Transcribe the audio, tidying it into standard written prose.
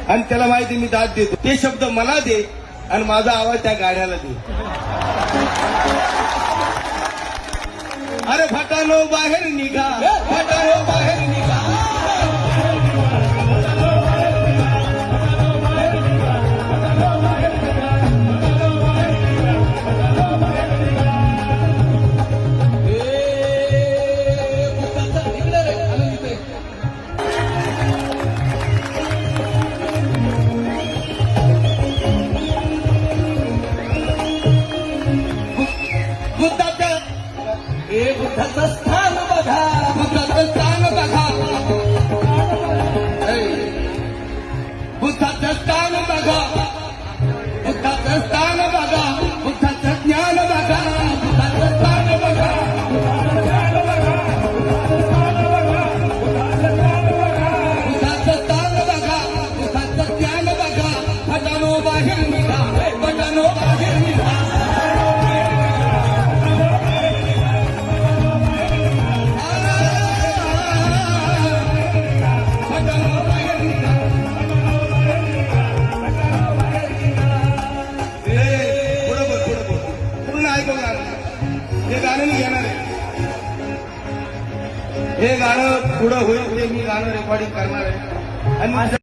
आणि त्याला माहिती मी दाद देतो. ते शब्द मला दे आणि माझा आवाज त्या गाण्याला दे. अरे भटानो बाहेर निघा, भटानो बाहेर निघा. बुद्धाचं स्थान बघा, बुद्धाचं स्थान बघा, बुद्धाचं स्थान बघा, बुद्धाचं स्थान बघा, बुद्धाचं ज्ञान बघा, बुद्धाचं स्थान बघा, बुद्धाचं स्थान बघा, बुद्धाचं ज्ञान बघा. भटानो बाहेर निघा, भटानो बाहेर निघा. हे गाणं मी घेणार आहे. हे गाणं पुढं होईल, मी गाणं रेकॉर्डिंग करणार आहे आणि